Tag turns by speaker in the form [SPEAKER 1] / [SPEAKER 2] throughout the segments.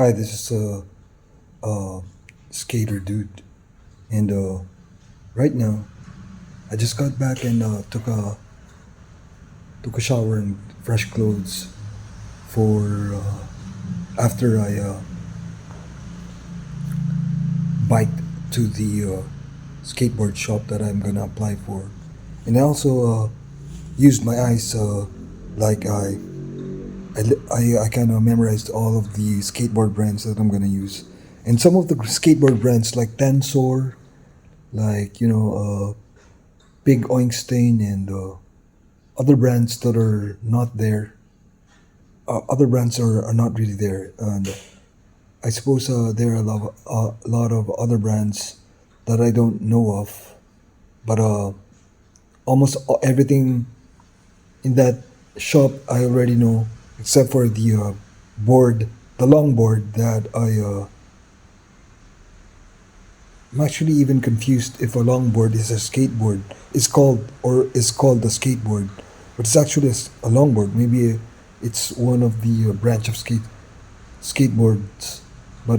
[SPEAKER 1] Hi, this is uh, Skater Dude, and right now I just got back and took a shower and fresh clothes for after I biked to the skateboard shop that I'm gonna apply for, and I also used my eyes like I kind of memorized all of the skateboard brands that I'm gonna use, and some of the skateboard brands like Tensor, like Big Oinkstain and other brands that are not there. Other brands are not really there, and I suppose there are a lot of other brands that I don't know of. But almost everything in that shop I already know, except for the board, the longboard that I'm actually even confused if a longboard is a skateboard. Is called a skateboard, but it's actually a longboard. Maybe it's one of the branch of skateboards, but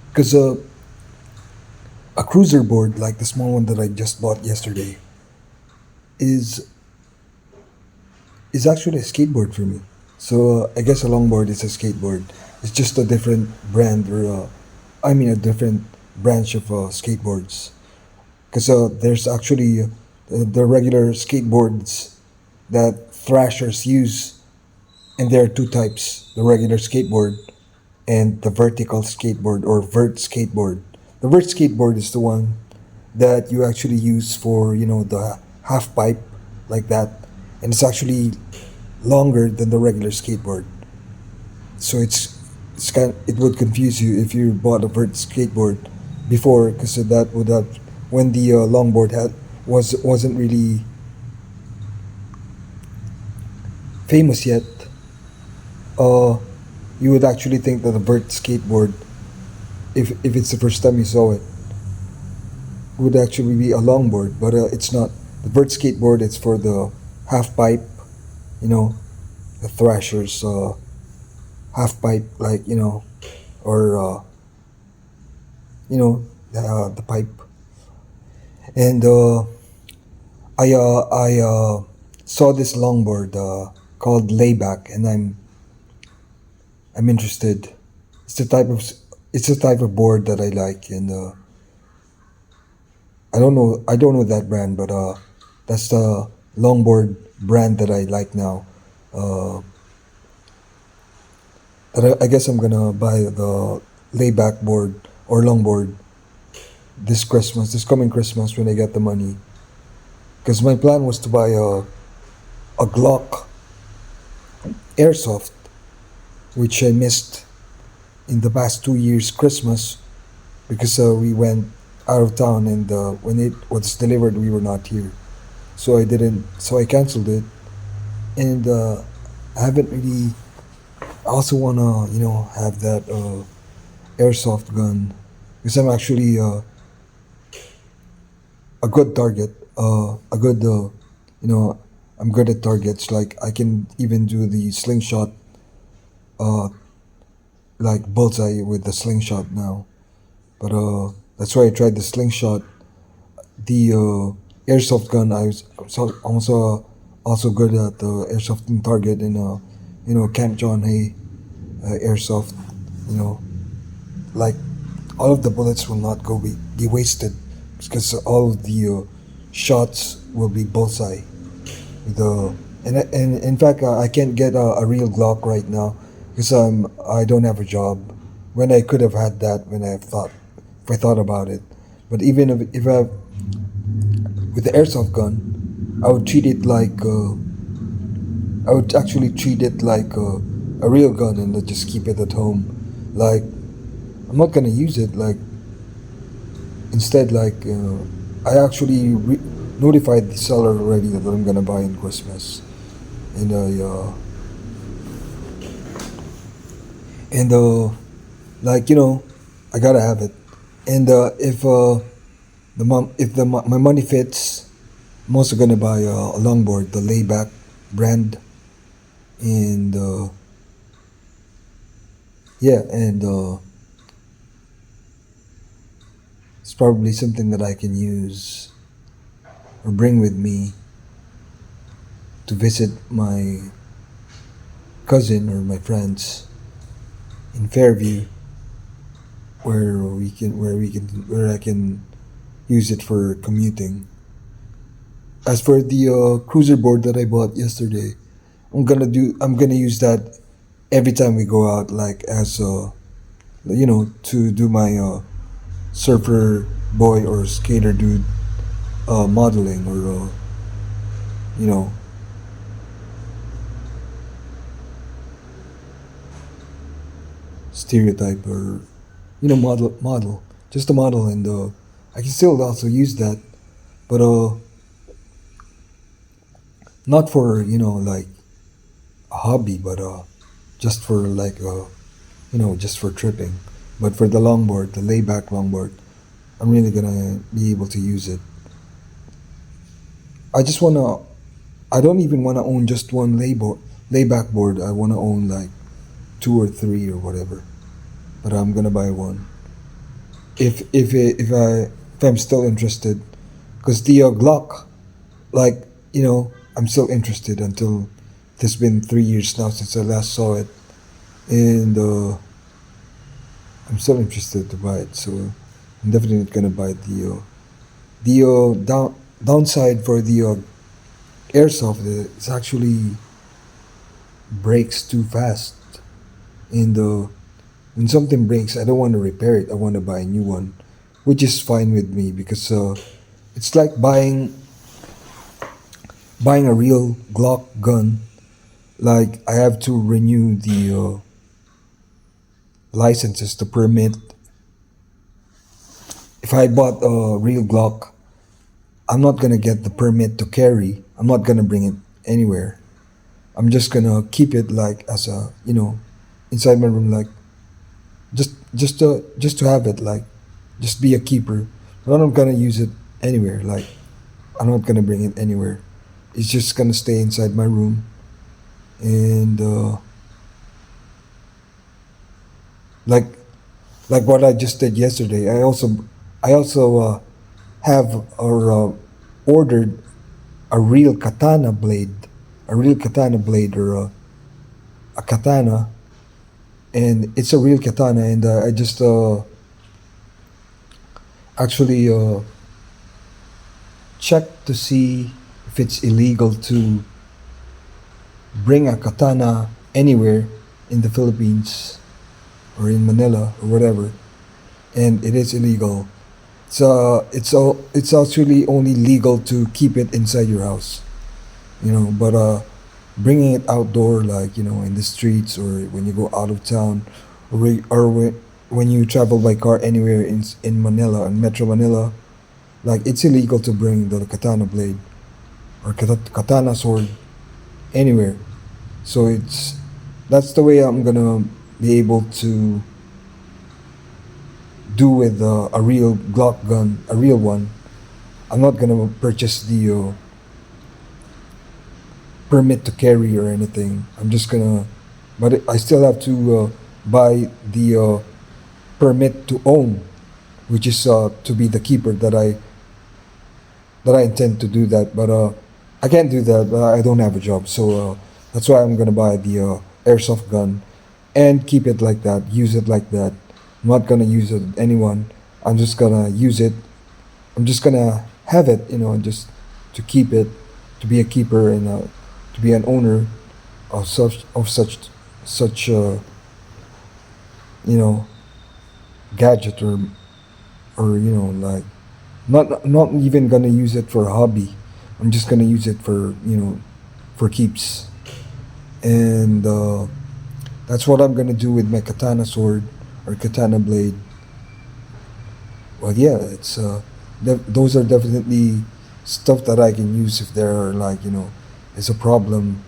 [SPEAKER 1] because a cruiser board like the small one that I just bought yesterday is is actually a skateboard for me. So I guess a longboard is a skateboard. It's just a different brand or I mean a different branch of skateboards. Because there's actually the regular skateboards that thrashers use, and there are two types: the regular skateboard and the vertical skateboard or vert skateboard. The vert skateboard is the one that you actually use for the half pipe like that, and it's actually longer than the regular skateboard. So it would confuse you if you bought a vert skateboard before, because that would have when the longboard wasn't really famous yet. Uh, you would actually think that a vert skateboard, if it's the first time you saw it, would actually be a longboard, but it's not. The vert skateboard it's for the half pipe, you know, the thrashers half pipe, like or the pipe. And I saw this longboard called layback, and I'm interested. It's the type of it's the type of board that I like, and I don't know that brand, but that's the longboard brand that I like now. Uh, I guess I'm gonna buy the layback board or longboard this coming Christmas when I get the money. Because my plan was to buy a Glock airsoft, which I missed in the past 2 years Christmas because we went out of town, and when it was delivered we were not here. So I didn't. So I canceled it, and I haven't really. I also wanna have that airsoft gun because I'm actually a good target. A good you know I'm good at targets. Like I can even do the slingshot, uh, like bullseye with the slingshot now. But that's why I tried the slingshot. The airsoft gun, also good at the airsoft target in Camp John Hay airsoft. You know, like all of the bullets will not be wasted because all of the shots will be bullseye. The and in fact, I can't get a real Glock right now because I don't have a job. When I could have had that when if I thought about it. But even if I with the airsoft gun, I would treat it like I would actually treat it like a real gun and just keep it at home. Like I'm not gonna use it. Like instead, like I actually notified the seller already that I'm gonna buy in Christmas, and and like I gotta have it. And if my money fits, I'm also gonna buy a longboard, the layback brand, and yeah, and it's probably something that I can use or bring with me to visit my cousin or my friends in Fairview, where I can use it for commuting. As for the cruiser board that I bought yesterday, I'm gonna use that every time we go out, like as to do my surfer boy or skater dude modeling, or you know stereotype, or model, just a model. And I can still also use that, but not for like a hobby, but just for like just for tripping. But for the longboard, the layback longboard, I'm really gonna be able to use it. I just wanna. I don't even wanna own just one layback board. I wanna own like two or three or whatever. But I'm gonna buy one if I'm still interested, because the Glock, like I'm still interested until it's been 3 years now since I last saw it, and I'm still interested to buy it. So I'm definitely gonna buy the downside for the airsoft. It's actually breaks too fast, and when something breaks, I don't want to repair it. I want to buy a new one, which is fine with me, because it's like buying a real Glock gun. Like I have to renew the licenses, the permit. If I bought a real Glock, I'm not gonna get the permit to carry. I'm not gonna bring it anywhere. I'm just gonna keep it like as a inside my room, like just to have it, like just be a keeper. But I'm not gonna use it anywhere. Like I'm not gonna bring it anywhere. It's just gonna stay inside my room, and like what I just did yesterday. I also have or ordered a real katana blade, or a katana, and it's a real katana. And I just actually checked to see if it's illegal to bring a katana anywhere in the Philippines or in Manila or whatever, and it is illegal. It's actually only legal to keep it inside your house, but bringing it outdoor, like in the streets, or when you go out of town, or when you travel by car anywhere in Manila, in Metro Manila, like it's illegal to bring the katana blade or katana sword anywhere. So that's the way I'm gonna be able to do with a real Glock gun, a real one. I'm not gonna purchase the permit to carry or anything. I'm just gonna, but I still have to buy the permit to own, which is to be the keeper, that I intend to do that. But I can't do that. I don't have a job, so that's why I'm gonna buy the airsoft gun and keep it like that, use it like that. I'm not gonna use it with anyone. I'm just gonna use it. I'm just gonna have it, just to keep it, to be a keeper, and to be an owner of such you know gadget, or like not even gonna use it for a hobby. I'm just gonna use it for for keeps, and that's what I'm gonna do with my katana sword or katana blade. Well, yeah, it's those are definitely stuff that I can use if there are, like, is a problem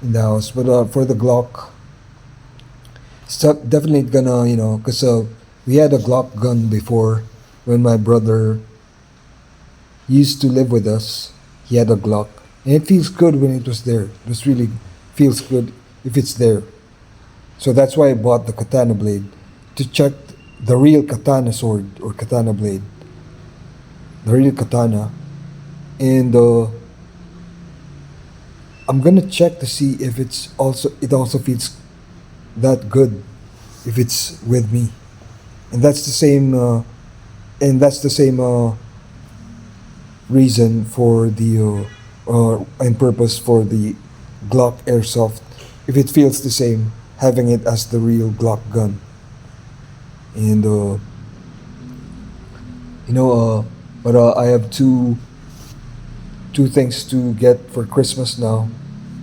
[SPEAKER 1] in the house. But for the Glock, it's definitely gonna, because we had a Glock gun before when my brother used to live with us. He had a Glock, and it feels good when it was there. It was really feels good if it's there. So that's why I bought the katana blade to check the real katana sword or katana blade, the real katana, and I'm gonna check to see if it also feels that good if it's with me, and that's the same reason for the and purpose for the Glock airsoft. If it feels the same, having it as the real Glock gun, and you know, but I have two things to get for Christmas now: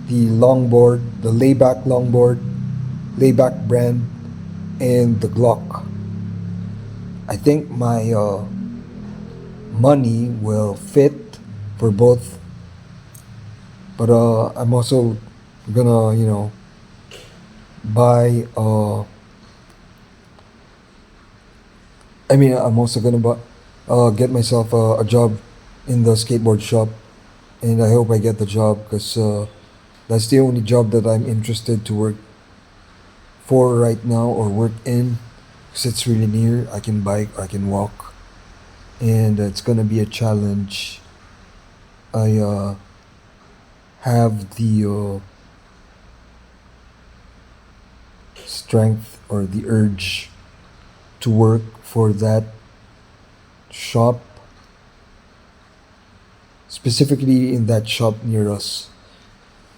[SPEAKER 1] the longboard, the layback longboard, layback brand, and the Glock. I think my money will fit for both, but I'm also gonna buy. I'm also gonna get myself a job in the skateboard shop, and I hope I get the job because that's the only job that I'm interested to work for right now or work in. Because it's really near. I can bike, I can walk, and it's gonna be a challenge. I have the strength or the urge to work for that shop, specifically in that shop near us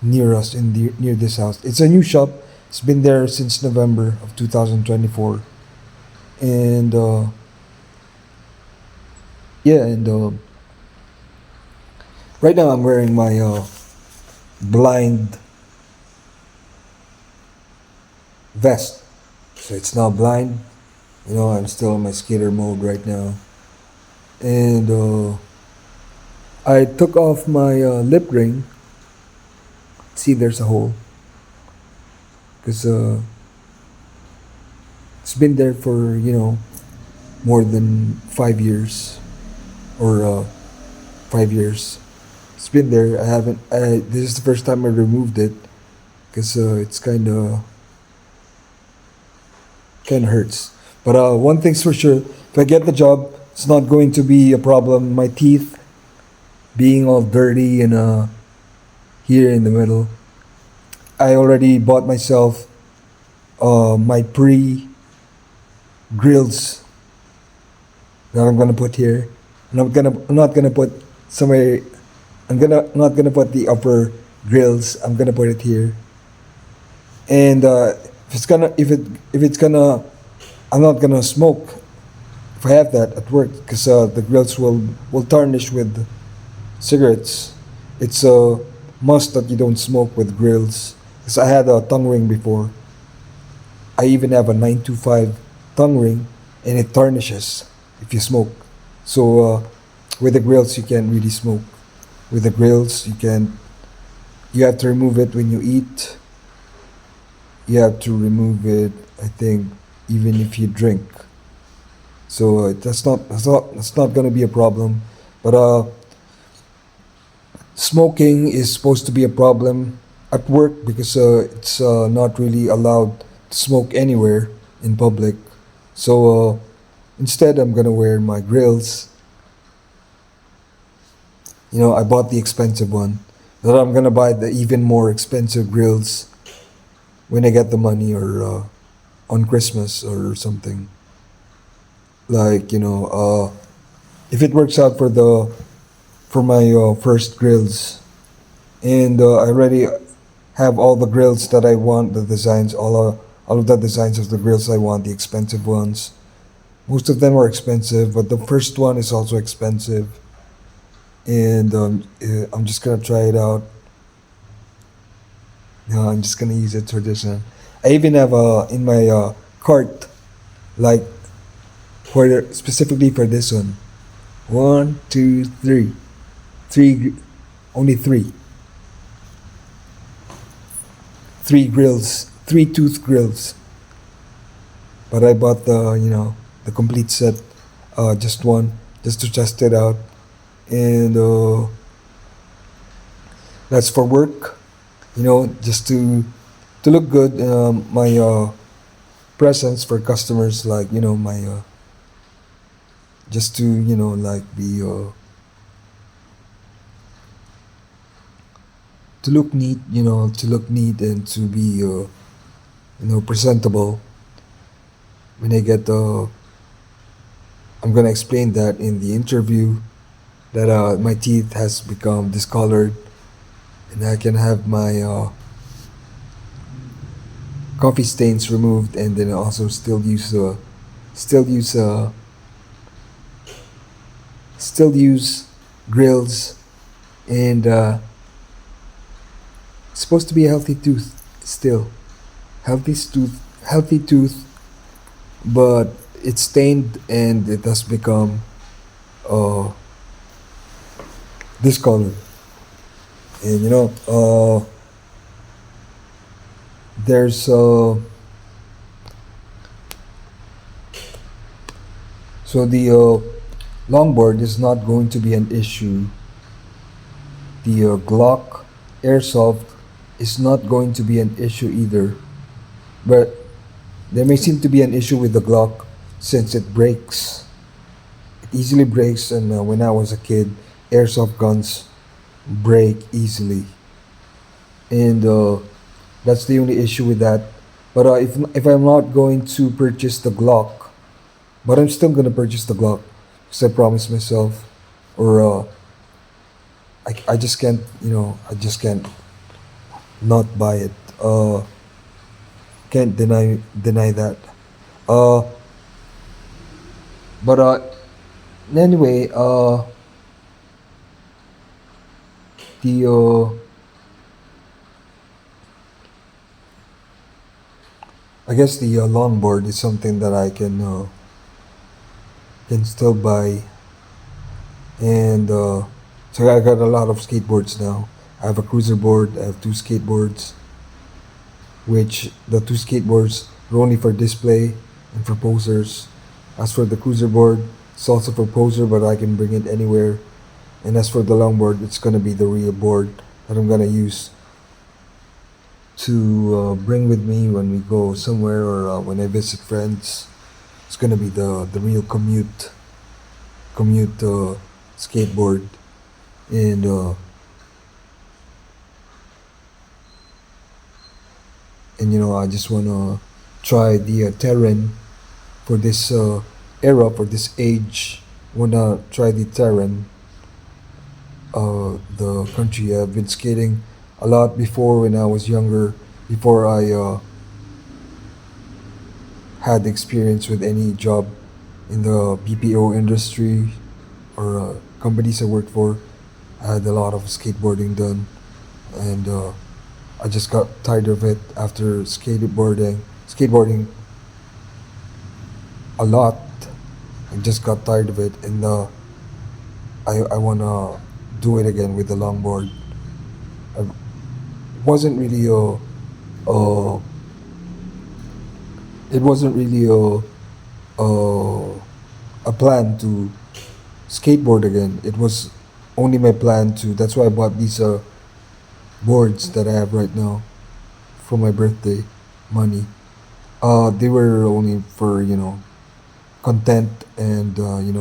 [SPEAKER 1] in the near this house. It's a new shop. It's been there since November of 2024, and yeah, and right now I'm wearing my blind vest, so it's now blind. I'm still in my skater mode right now, and I took off my lip ring. See, there's a hole because it's been there for more than 5 years or 5 years. It's been there. I haven't. This is the first time I removed it because it's kind of hurts. But one thing's for sure: if I get the job, it's not going to be a problem. My teeth being all dirty and here in the middle. I already bought myself my pre grills that I'm gonna put here. I'm not gonna put somewhere. Not gonna put the upper grills. I'm gonna put it here. And if it's gonna, I'm not gonna smoke if I have that at work because the grills will tarnish with cigarettes. It's a must that you don't smoke with grills. Because I had a tongue ring before. I even have a 925 tongue ring, and it tarnishes if you smoke. So with the grills, you can't really smoke. With the grills, you can. You have to remove it when you eat. You have to remove it, I think, even if you drink. So that's not gonna be a problem. But smoking is supposed to be a problem at work because it's not really allowed to smoke anywhere in public. So instead, I'm gonna wear my grills. I bought the expensive one, but I'm gonna buy the even more expensive grills when I get the money or on Christmas or something. Like if it works out for my first grills, and I already have all the grills that I want, the designs, all of the designs of the grills I want, the expensive ones. Most of them are expensive, but the first one is also expensive, and I'm just gonna try it out. I'm just gonna use it for this one. I even have in my cart, like specifically for this one. One, two, three, only three grills, three tooth grills. But I bought the complete set, just one, just to test it out, and that's for work, just to to look good. My presence for customers, like my just to like be to look neat, to look neat and to be presentable. When I get I'm gonna explain that in the interview that my teeth has become discolored, and I can have my coffee stains removed, and then also still use still use grills, and it's supposed to be a healthy tooth still, healthy tooth, but it's stained and it has become uh, discolored. And there's so the longboard is not going to be an issue. The Glock airsoft is not going to be an issue either, but there may seem to be an issue with the Glock since it breaks. It easily breaks, and when I was a kid, airsoft guns break easily, and that's the only issue with that. But if I'm not going to purchase the Glock, but I'm still gonna purchase the Glock because I promised myself, or I just can't, I just can't not buy it. Can't deny that. Uh, but anyway, the I guess the longboard is something that I can still buy, and so I got a lot of skateboards now. I have a cruiser board. I have two skateboards, which the two skateboards are only for display and for posers. As for the cruiser board, it's also for poser, but I can bring it anywhere. And as for the longboard, it's gonna be the real board that I'm gonna use to bring with me when we go somewhere, or when I visit friends. It's gonna be the real commute skateboard, and I just wanna try the Terran for this era, for this age. Wanna try the Terran, the country. I've been skating a lot before when I was younger, before I had experience with any job in the BPO industry, or companies I worked for. I had a lot of skateboarding done, and I just got tired of it after skateboarding a lot. I just got tired of it, and I wanna do it again with the longboard. I wasn't really uh it wasn't really a plan to skateboard again. It was only my plan to. That's why I bought these boards that I have right now for my birthday money. They were only for content, and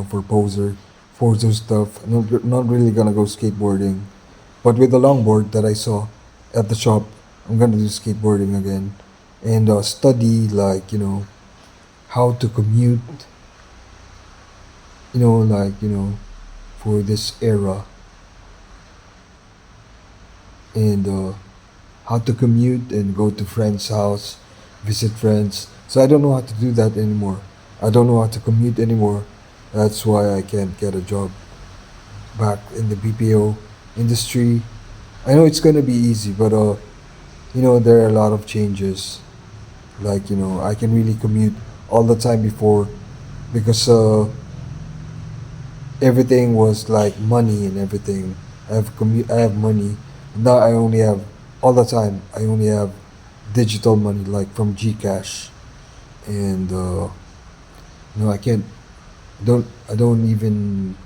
[SPEAKER 1] for poser stuff. Not really gonna go skateboarding, but with the longboard that I saw at the shop, I'm gonna do skateboarding again, and study, like how to commute, for this era, and how to commute and go to friends' house, visit friends. So I don't know how to do that anymore. I don't know how to commute anymore. That's why I can't get a job back in the BPO industry. I know it's gonna be easy, but there are a lot of changes. Like I can really commute all the time before, because everything was like money and everything. I have money. Now I only have, all the time. I only have digital money, like from GCash, and I can't. I don't even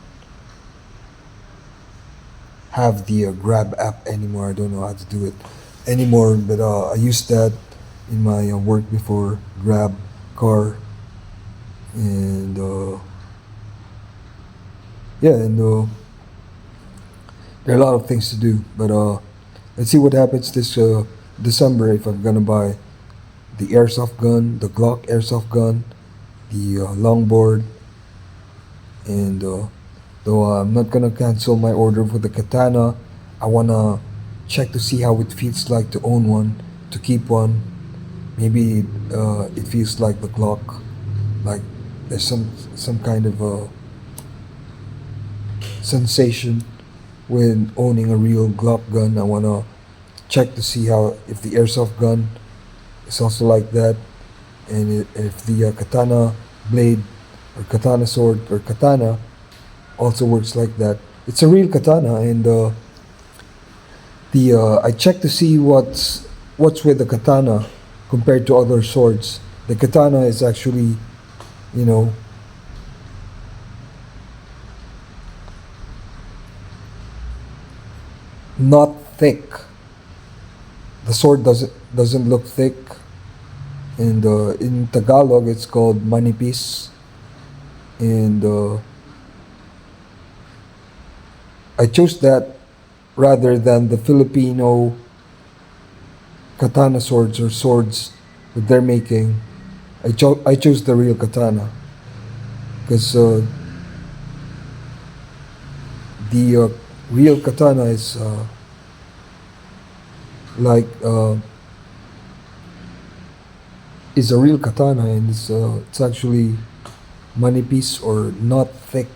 [SPEAKER 1] have the Grab app anymore. I don't know how to do it anymore, but I used that. in my work before, Grab car, and yeah, and there are a lot of things to do. But let's see what happens this December if I'm gonna buy the airsoft gun, the Glock airsoft gun, the longboard, and though I'm not gonna cancel my order for the katana, I wanna check to see how it feels like to own one, to keep one. Maybe it feels like the Glock, like there's some kind of sensation when owning a real Glock gun. I wanna check to see how if the airsoft gun is also like that, and if the katana blade or katana sword or katana also works like that. It's a real katana, and the I checked to see what's with the katana compared to other swords. The katana is actually, you know, not thick. The sword doesn't look thick, and in Tagalog it's called manipis, and I chose that rather than the Filipino katana swords or swords that they're making. I chose the real katana because the real katana is like is a real katana, and it's actually manipis or not thick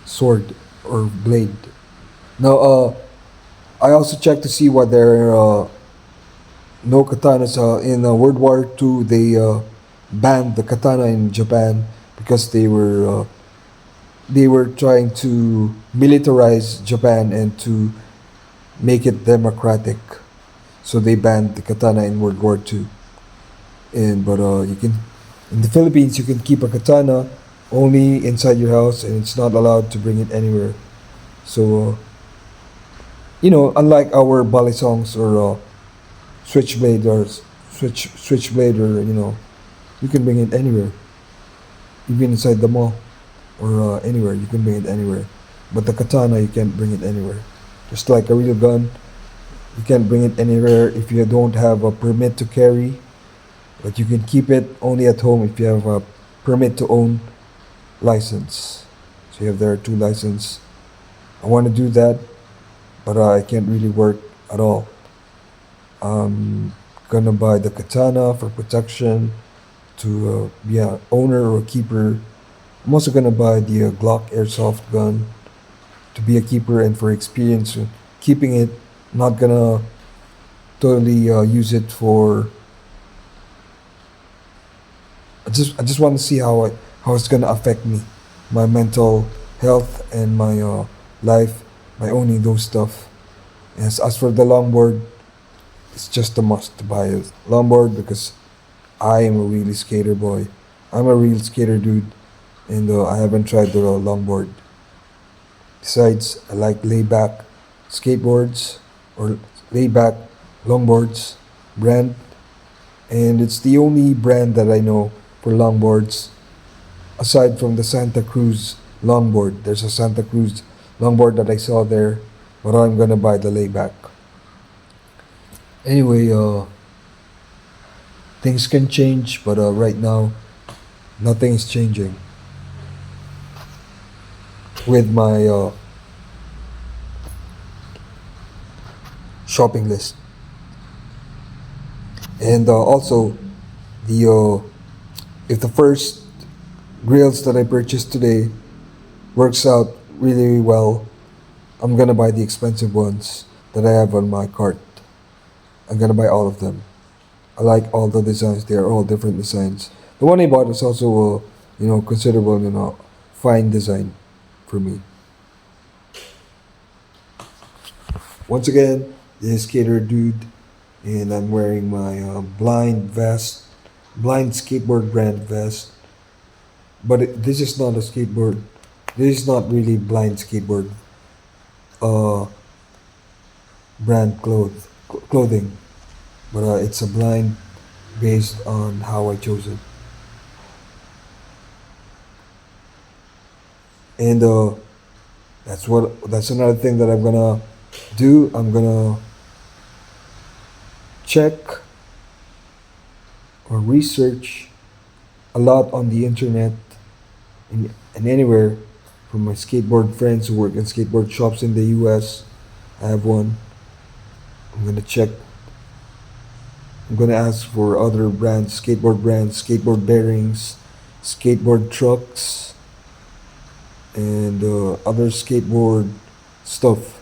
[SPEAKER 1] sword or blade. Now I also checked to see what their no katanas in World War II. They banned the katana in Japan because they were trying to militarize Japan and to make it democratic. So they banned the katana in World War II. And but you can in the Philippines you can keep a katana only inside your house, and it's not allowed to bring it anywhere. So unlike our balisongs or switchblade or switchblade, or you can bring it anywhere, even inside the mall or anywhere. You can bring it anywhere, but the katana you can't bring it anywhere. Just like a real gun, you can't bring it anywhere if you don't have a permit to carry. But you can keep it only at home if you have a permit to own license. So you have there two license. I want to do that, but I can't really work at all. I'm gonna buy the katana for protection, to be an owner or a keeper. I'm also gonna buy the Glock airsoft gun to be a keeper and for experience keeping it. I'm not gonna totally use it for. I just want to see how it's gonna affect me, my mental health and my life by owning those stuff. As for the longboard, it's just a must to buy a longboard because I am a really skater boy. I'm a real skater dude, and I haven't tried the longboard. Besides, I like layback skateboards or layback longboards brand, and it's the only brand that I know for longboards aside from the Santa Cruz longboard. There's a Santa Cruz longboard that I saw there, but I'm gonna buy the layback. Anyway, things can change, but right now nothing is changing with my shopping list. And also, the if the first grills that I purchased today works out really well, I'm gonna buy the expensive ones that I have on my cart. I'm gonna buy all of them. I like all the designs. They are all different designs. The one I bought is also considerable, fine design for me. Once again, this is Skater Dude, and I'm wearing my blind skateboard brand vest. But this is not a skateboard. This is not really blind skateboard uh, brand clothing. but it's a blind based on how I chose it. And that's another thing that I'm gonna do. I'm gonna check or research a lot on the internet and anywhere from my skateboard friends who work in skateboard shops in the US. I have one. I'm gonna check. I'm gonna ask for other brands, skateboard bearings, skateboard trucks, and other skateboard stuff.